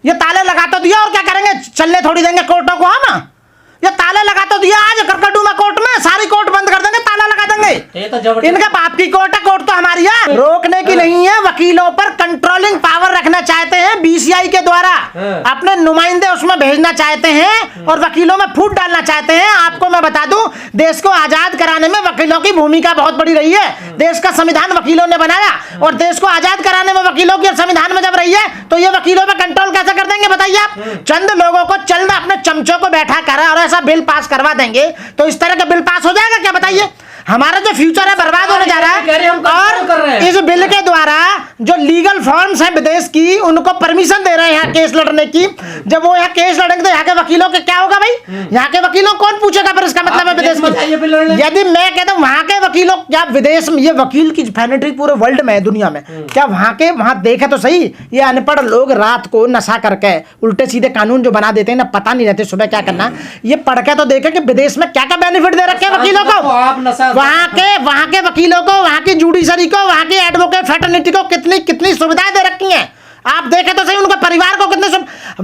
ये ताले लगा तो दिया और क्या करेंगे, चलने थोड़ी देंगे कोर्टों को हम। ये ताले लगा तो दिया आज करकटूमा कोर्ट में, सारी कोर्ट बंद कर देंगे, ताला लगा देंगे। इनके बाप की कोर्ट है, कोर्ट तो हमारी है। रोकने की नहीं है, वकीलों पर कंट्रोलिंग पावर रखना चाहते हैं बीसीआई के द्वारा, अपने नुमाइंदे उसमें भेजना चाहते हैं और वकीलों में फूट डालना चाहते हैं। आपको मैं बता दूं, देश को आजाद कराने में वकीलों की भूमिका बहुत बड़ी रही है। देश का संविधान वकीलों ने बनाया और देश को आजाद कराने में वकीलों की संविधान में जब रही है तो ये वकीलों पर कंट्रोल कैसे कर देंगे बताइए आप। चंद लोगों को चंद अपने चमचों को बैठा कर और ऐसा बिल पास करवा देंगे तो इस तरह का बिल पास हो जाएगा क्या बताइए। हमारा जो फ्यूचर है बर्बाद होने जा रहा है। और इस बिल के द्वारा जो लीगल फॉर्म्स हैं विदेश की, उनको परमिशन दे रहे हैं यहाँ केस लड़ने की। जब वो यहाँ केस लड़ेंगे तो यहाँ के वकीलों के क्या होगा भाई, यहाँ के वकीलों कौन पूछेगा फिर इसका मतलब है विदेश में। यदि मैं कहता हूँ वहां के वकीलों, क्या विदेश में ये वकील की फैनेट्री पूरे वर्ल्ड में है, दुनिया में, क्या वहां देखे तो सही, ये अनपढ़ लोग रात को नशा करके उल्टे सीधे कानून जो बना देते हैं ना, पता नहीं रहते सुबह क्या करना, ये पढ़ के तो देखे कि विदेश में क्या क्या बेनिफिट दे रखे हैं वकीलों को। वहां के वकीलों को, वहां की जुडिशरी को, वहां की एडवोकेट फ्रेटर्निटी को कितनी कितनी सुविधाएं दे रखी हैं। आप देखें तो सही, उनके परिवार को कितने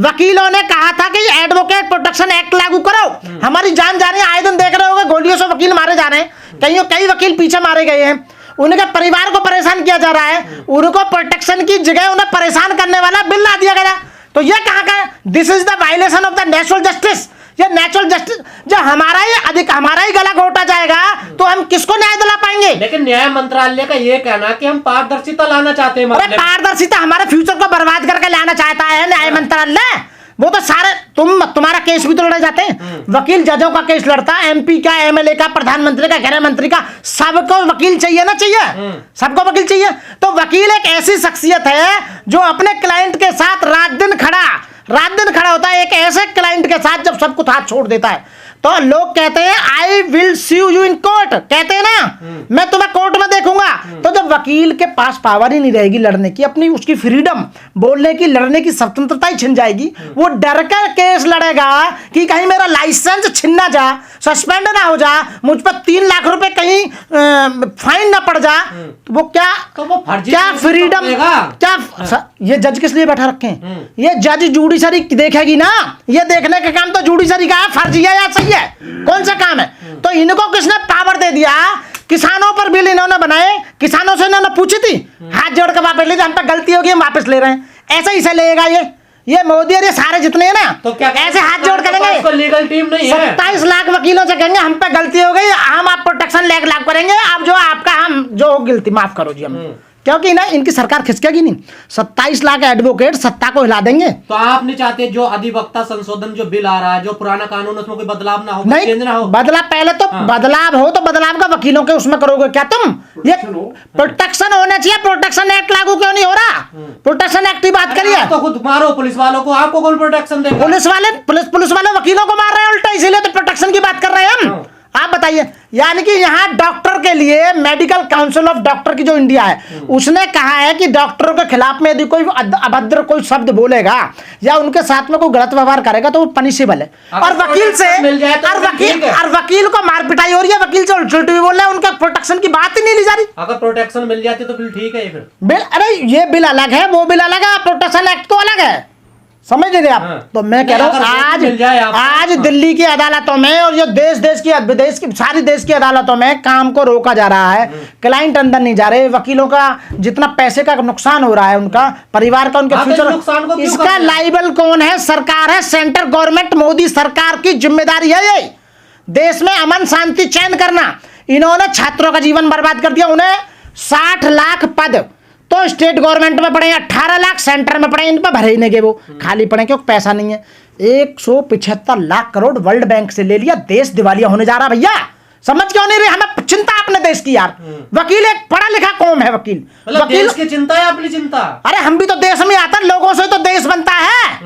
वकीलों ने कहा था कि एडवोकेट प्रोटेक्शन एक्ट लागू करो, हमारी जान जा रही है। आए दिन देख रहे होंगे गोलियों से वकील मारे जा रहे हैं, कई वकील पीछे मारे गए हैं, उनके परिवार को परेशान किया जा रहा है, उनको प्रोटेक्शन की जगह उन्हें परेशान करने वाला बिल ला दिया गया। तो ये कहां का है, this is the violation of the natural justice. ये नेचुरल जस्टिस जब हमारा ही गला घोटा जाएगा तो हम किसको न्याय दिला पाएंगे। लेकिन न्याय मंत्रालय का ये कहना कि हम पारदर्शिता लाना चाहते हैं। अरे पारदर्शिता हमारे फ्यूचर को बर्बाद करके लाना चाहता है न्याय मंत्रालय। वो तो सारे तुम्हारा केस भी तो लड़े जाते हैं, वकील जजों का केस लड़ता है, एमपी का, एमएलए का, प्रधानमंत्री का, गृह मंत्री का, सबको वकील चाहिए ना, चाहिए सबको वकील चाहिए। तो वकील एक ऐसी शख्सियत है जो अपने क्लाइंट के साथ रात दिन खड़ा होता है। एक ऐसे क्लाइंट के साथ जब सब कुछ हाथ छोड़ देता है तो लोग कहते हैं I will see you in court, कहते हैं ना मैं तुम्हें कोर्ट में देखूंगा। तो जब वकील के पास पावर ही नहीं रहेगी लड़ने की, अपनी उसकी फ्रीडम बोलने की, लड़ने की स्वतंत्रता ही छिन जाएगी, वो डर कर केस लड़ेगा कि कहीं मेरा लाइसेंस छिन ना जा, सस्पेंड ना हो जा, मुझ पर 3 लाख रुपए कहीं फाइन ना पड़ जा, वो क्या फ्रीडम, क्या ये जज किस लिए बैठा रखे हैं? ये जज जुडिशरी देखेगी ना, ये देखने का काम तो जुडिशरी का है, फर्जी है या सही है, कौन सा काम है? तो इनको किसने पावर दे दिया? किसानों पर बिल इन्होंने बनाए, किसानों से इन्होंने पूछी थी, हाथ जोड़ कर वापस ले, हम पे गलती होगी हम वापस ले रहे हैं, ऐसा ही से लेगा ये मोदी और ये सारे जितने हैं ना, तो क्या ऐसे हाथ जोड़ करेंगे। लीगल टीम नहीं है, 27 लाख वकीलों से कहेंगे हम पे गलती हो गई, हम आप प्रोटेक्शन लागू करेंगे, अब जो आपका हम जो गलती माफ करो जी हम, क्योंकि ना इनकी सरकार खिसकेगी नहीं। 27 लाख एडवोकेट सत्ता को हिला देंगे। तो आप नहीं चाहते जो अधिवक्ता संशोधन जो बिल आ रहा है, जो पुराना कानून, उसमें कोई बदलाव ना हो, नहीं चेंज ना हो? बदलाव पहले तो बदलाव हो तो बदलाव का वकीलों के उसमें करोगे क्या तुम? ये प्रोटेक्शन होना चाहिए। प्रोटेक्शन एक्ट लागू क्यों नहीं हो रहा? प्रोटेक्शन एक्ट की बात करिए। तो खुद मारो पुलिस वालों को, आपको कौन प्रोटेक्शन देगा? पुलिस वाले वकीलों को मार रहे हैं उल्टा, इसीलिए तो प्रोटेक्शन की बात कर रहे हैं हम। आप बताइए, यानी कि यहाँ डॉक्टर के लिए मेडिकल काउंसिल ऑफ डॉक्टर की जो इंडिया है, उसने कहा है कि डॉक्टरों के खिलाफ में यदि कोई अभद्र कोई शब्द बोलेगा या उनके साथ में कोई गलत व्यवहार करेगा तो वो पनिशेबल है। और वकील से और वकील को मार पिटाई हो रही है, वकील से उल्टी भी बोल रहे हैं, उनका प्रोटेक्शन की बात ही नहीं ली जा रही। अगर प्रोटेक्शन मिल जाती तो बिल ठीक है, फिर बिल, अरे ये बिल अलग है, वो बिल अलग है, प्रोटेक्शन एक्ट तो अलग है, समझ लीजिए आप। तो मैं कह रहा हूँ आज दिल्ली की अदालतों में और ये विदेश की सारी देश की अदालतों में काम को रोका जा रहा है, क्लाइंट अंदर नहीं जा रहे, वकीलों का जितना पैसे का नुकसान हो रहा है, उनका परिवार का, उनके फ्यूचर, इसका लाइबल कौन है? सरकार है, सेंट्रल गवर्नमेंट, मोदी सरकार की जिम्मेदारी है ये देश में अमन शांति चयन करना। इन्होंने छात्रों का जीवन बर्बाद कर दिया। उन्हें 60 लाख पद तो स्टेट गवर्नमेंट में पड़े, 18 लाख सेंटर में पड़े, इन पर भरे ही नहीं गए, वो खाली पड़े क्योंकि पैसा नहीं है। 175 लाख करोड़ वर्ल्ड बैंक से ले लिया, देश दिवालिया होने जा रहा भैया। समझ क्यों नहीं रहे? हमें चिंता अपने देश की यार। वकील एक पढ़ा लिखा कौम है, वकील देश की चिंता है, अपनी चिंता। अरे हम भी तो देश में आता, लोगों से तो देश बनता है।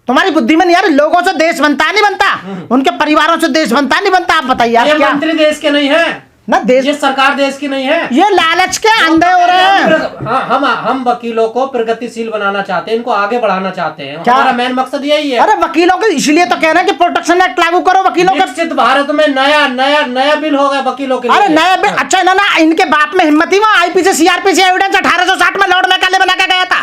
तुम्हारी बुद्धि में नहीं यार, लोगों से देश बनता नहीं बनता, उनके परिवारों से देश बनता नहीं बनता। आप बताइए, मंत्री देश के नहीं है ना, देश ये सरकार देश की नहीं है, ये लालच के अंधे हो रहे हैं। हम वकीलों को प्रगतिशील बनाना चाहते हैं, इनको आगे बढ़ाना चाहते हैं, हमारा मेन मकसद यही है। अरे वकीलों के इसलिए तो कह रहे हैं कि प्रोटेक्शन एक्ट लागू करो वकीलों के। विकसित भारत में नया बिल होगा वकीलों के लिए। अरे नया बिल? अच्छा ना, इनके बाप में हिम्मत ही, वहां आईपीसी सीआरपीसी एविडेंस 1860 में लॉर्ड मैकाले बना के गया था।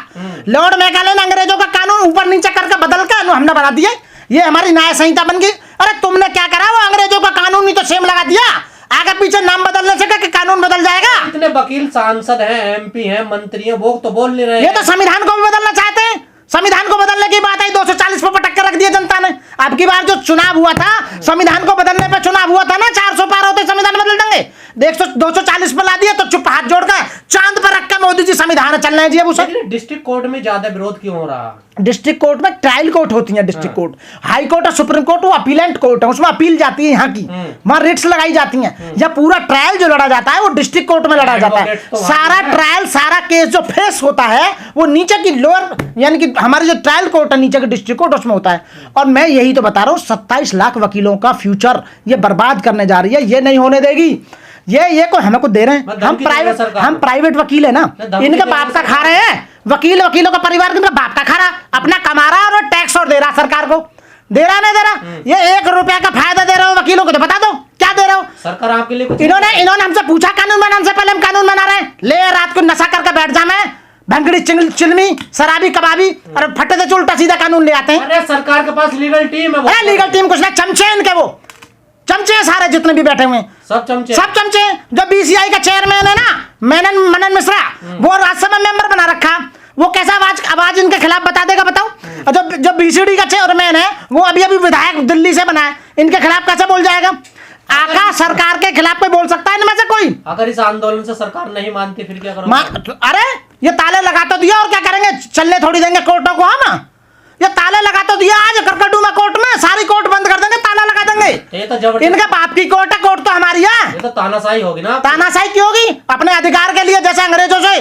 लॉर्ड मैकाले ने अंग्रेजों का कानून ऊपर नीचे करके कानून हमने बना दिए, ये हमारी न्याय संहिता बन गई। अरे तुमने क्या करा, वो अंग्रेजों का कानून नहीं तो सेम लगा दिया, आगे पीछे नाम बदलने से कि कानून बदल जाएगा। इतने वकील सांसद हैं, एमपी हैं, मंत्री हैं, वो तो बोल नहीं रहे। ये तो संविधान को भी बदलना चाहते हैं। संविधान को बदलने की बात आई, 240 पे पटक कर रख दिया जनता ने। अब की बार जो चुनाव हुआ था, संविधान को बदलने पे चुनाव हुआ था ना, 400 पार होते संविधान बदल देंगे। देख 240 पे ला दिया तो चुप हाथ जोड़कर चांद पर रख कर मोदी जी संविधान चल रहे हैं जी। अब उसे डिस्ट्रिक्ट कोर्ट में ज्यादा विरोध क्यों हो रहा? डिस्ट्रिक्ट कोर्ट में ट्रायल कोर्ट होती है, डिस्ट्रिक्ट कोर्ट, हाई कोर्ट और सुप्रीम कोर्ट वो अपीलेंट कोर्ट है, उसमें अपील जाती है यहाँ की, वहां रिट्स लगाई जाती हैं। या पूरा ट्रायल जो लड़ा जाता है वो डिस्ट्रिक्ट कोर्ट में लड़ा जाता है। सारा ट्रायल, सारा केस जो फेस होता है वो नीचे की लोअर, यानी कि हमारे जो ट्रायल कोर्ट है नीचे के डिस्ट्रिक्ट कोर्ट, उसमें होता है। और मैं यही तो बता रहा हूँ, 27 लाख वकीलों का फ्यूचर ये बर्बाद करने जा रही है, ये नहीं होने देगी। ये को हमें को दे रहे हैं, हम प्राइवेट वकील है ना, इनके बाप का खा रहे हैं। वकीलों का परिवार इनका बाप का खा रहा, अपना कमा रहा और टैक्स और दे रहा सरकार को, दे रहा नहीं दे रहा। ये 1 रुपया का फायदा दे रहे हो वकीलों को, तो बता दो क्या दे रहे हो सरकार आपके लिए? इन्होंने हमसे पूछा कानून बनाने से पहले, हम कानून बना रहे हैं। ले रात को नशा करके बैठ जा, मैं भंगड़ी चिलमी शराबी कबाबी और फटे से उल्टा सीधा कानून ले आते हैं। अरे सरकार के पास लीगल टीम है। लीगल टीम कुछ नहीं, चमचे इनके, वो चमचे सारे जितने भी बैठे हुए सब चमचे। जो बीसीआई का चेयरमैन है ना, मनन मिश्रा, वो राज्यसभा मेंबर बना रखा। वो कैसा आवाज इनके खिलाफ बता देगा, बताओ। और जो बीसीडी का चेयरमैन है वो अभी विधायक दिल्ली से बना है, इनके खिलाफ कैसे बोल जाएगा? आका सरकार के खिलाफ कोई बोल सकता है इनमें से कोई? अगर इस आंदोलन से सरकार नहीं मानती फिर क्या करोगे? अरे ये ताले लगा तो दिया, और क्या करेंगे? चलने थोड़ी देंगे कोर्टों को हम। ये ताले लगा तो दिया, आज करकटुमा कोर्ट में सारी कोर्ट बंद कर देंगे, ताला लगा देंगे। ये तो जबरदस्त, इनके बाप की कोर्ट है, कोर्ट तो हमारी है। ये तो तानाशाही होगी ना। तानाशाही क्यों होगी? अपने अधिकार के लिए, जैसे अंग्रेजों से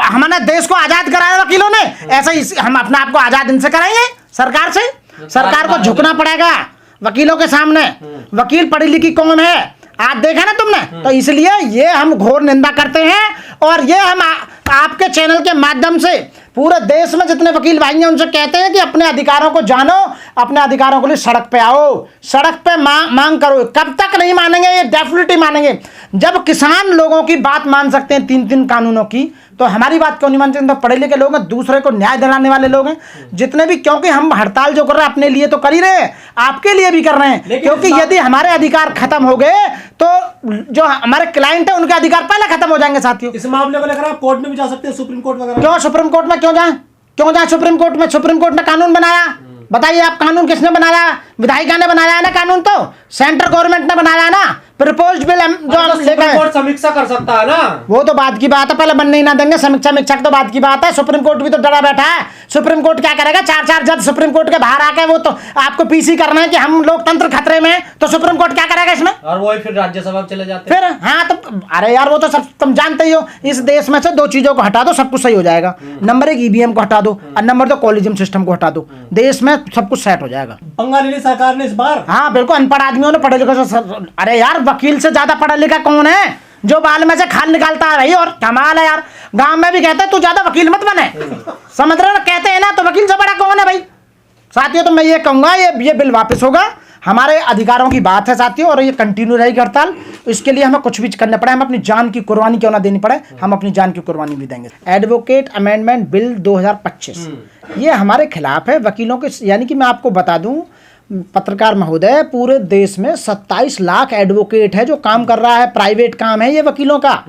हमने देश को आजाद कराया वकीलों ने, ऐसे ही हम अपने आप को आजाद इनसे कराएंगे, सरकार से। सरकार को झुकना पड़ेगा वकीलों के सामने। वकील पढ़ी लिखी कौन है, आज देखा ना तुमने, तो इसलिए ये हम घोर निंदा करते हैं। और ये हम आपके चैनल के माध्यम से पूरे देश में जितने वकील भाई हैं उनसे कहते हैं कि अपने अधिकारों को जानो, अपने अधिकारों के लिए सड़क पे आओ, सड़क पे मांग करो। कब तक नहीं मानेंगे? ये डेफिनेटली मानेंगे। जब किसान लोगों की बात मान सकते हैं 3 कानूनों की, तो हमारी बात क्यों नहीं मानते? तो पढ़े लिखे लोग हैं, दूसरे को न्याय दिलाने वाले लोग हैं जितने भी। क्योंकि हम हड़ताल जो कर रहे हैं अपने लिए तो कर ही रहे हैं, आपके लिए भी कर रहे हैं। क्योंकि यदि हमारे अधिकार खत्म हो गए तो जो हमारे क्लाइंट है उनके अधिकार पहले खत्म हो जाएंगे साथियों। इस मामले को लेकर आप कोर्ट में भी जा सकते हैं, सुप्रीम कोर्ट वगैरह। क्यों सुप्रीम कोर्ट में क्यों जाए सुप्रीम कोर्ट में? सुप्रीम कोर्ट ने कानून बनाया, बताइए आप, कानून किसने बनाया? विधायिका ने बनाया है ना कानून, तो सेंट्रल गवर्नमेंट ने बनाया ना। प्रपोज्ड बिल जो सुप्रीम कोर्ट समीक्षा कर सकता है ना, वो तो बात की बात है, पहले बनने ही ना देंगे। समीक्षा तो बात की बात है। सुप्रीम कोर्ट भी तो डरा बैठा है। सुप्रीम कोर्ट क्या करेगा? 4 जज सुप्रीम कोर्ट के बाहर आके वो तो आपको पीसी करना है कि हम लोकतंत्र खतरे में, तो सुप्रीम कोर्ट क्या करेगा इसमें? और वो फिर राज्यसभा में चले जाते फिर। हाँ तो अरे यार, वो तो सब तुम जानते ही हो। इस देश में से 2 चीजों को हटा दो, सब कुछ सही हो जाएगा। नंबर 1 ईवीएम को हटा दो, और नंबर 2 कॉलेजियम सिस्टम को हटा दो, देश में सब कुछ सेट हो जाएगा। बंगाली सरकार ने इस बार, हाँ बिल्कुल, अनपढ़ आदमियों ने पढ़े लिखे से। अरे यार, वकील से ज्यादा पढ़ा लिखा कौन है जो बाल में से खाल निकालता है भाई? और कमाल है यार, गांव में भी कहते हैं तू ज्यादा वकील मत बने, समझ रहे हो? कहते हैं ना, तो वकील से बड़ा कौन है भाई? साथियों, तो मैं ये कहूंगा, ये बिल वापस होगा। हमारे अधिकारों की बात है साथियों, और ये कंटिन्यू रहेगी हड़ताल। इसके लिए हमें कुछ भी करना पड़े, हम अपनी जान की कुर्बानी क्यों ना देनी पड़े, हम अपनी जान की कुर्बानी भी देंगे। एडवोकेट अमेंडमेंट बिल 2025 ये हमारे खिलाफ है वकीलों के। यानी कि मैं आपको बता दूं पत्रकार महोदय, पूरे देश में 27 लाख एडवोकेट है जो काम कर रहा है, प्राइवेट काम है ये वकीलों का।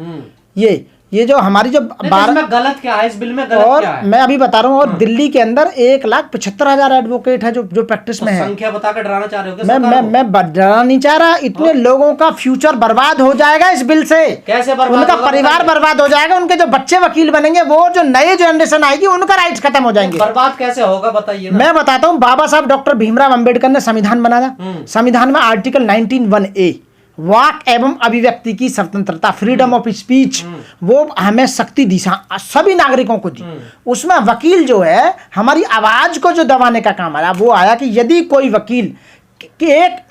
ये जो हमारी जो इसमें गलत क्या है? इस बिल में गलत क्या है? मैं अभी बता रहा हूँ। और दिल्ली के अंदर 1,75,000 एडवोकेट है जो प्रैक्टिस में है। संख्या बताकर डराना चाह रहे हो? मैं डराना नहीं चाह रहा। इतने लोगों का फ्यूचर बर्बाद हो जाएगा इस बिल से। कैसे बर्बाद? उनका परिवार बर्बाद हो जाएगा, उनके जो बच्चे वकील बनेंगे, वो जो नए जनरेशन आएगी उनका राइट्स खत्म हो जाएंगे। बर्बाद कैसे होगा बताइए? मैं बताता हूँ। बाबा साहब डॉक्टर भीमराव अंबेडकर ने संविधान बनाया। संविधान में आर्टिकल 19(1)(a) वाक एवं अभिव्यक्ति की स्वतंत्रता, फ्रीडम ऑफ स्पीच, वो हमें शक्ति दी, सभी नागरिकों को दी। उसमें वकील जो है हमारी आवाज को जो दबाने का काम आया, वो आया कि यदि कोई वकील कि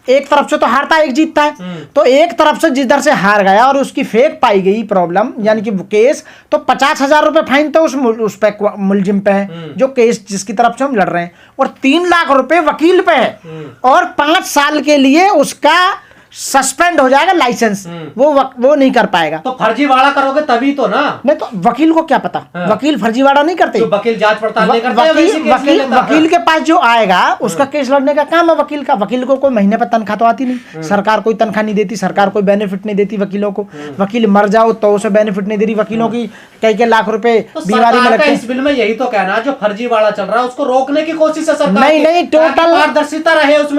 एक तरफ से तो हारता है, एक जीतता है, तो एक तरफ से जिधर से हार गया और उसकी फेक पाई गई प्रॉब्लम, यानी कि केस, तो 50,000 रुपए फाइन तो उस पे मुलजिम पे है जो केस जिसकी तरफ से हम लड़ रहे हैं, और 3 लाख रुपए वकील पे है, और 5 साल के लिए उसका सस्पेंड हो जाएगा लाइसेंस, वो नहीं कर पाएगा। तो फर्जीवाड़ा करोगे तभी तो ना। नहीं तो वकील को क्या पता, वकील फर्जीवाड़ा नहीं करते। तो वकील जांच पड़ताल नहीं करता है, वैसे केस ले लेता है। वकील के पास जो आएगा उसका केस लड़ने का काम है वकील का। वकील को कोई महीने पर तनख्वाह तो आती नहीं, सरकार कोई तनख्वाह नहीं देती, सरकार कोई बेनिफिट नहीं देती वकीलों को। वकील मर जाओ तो उसे बेनिफिट नहीं दे रही वकीलों की, कई लाख रुपए तो बीमारी में सरकार का लगते इस बिल में यही तो कहना है, जो फर्जीवाड़ा चल रहा है उसको रोकने की कोशिश है सरकार नहीं, की, नहीं, ताकि टोटल पारदर्शिता रहे उसमें।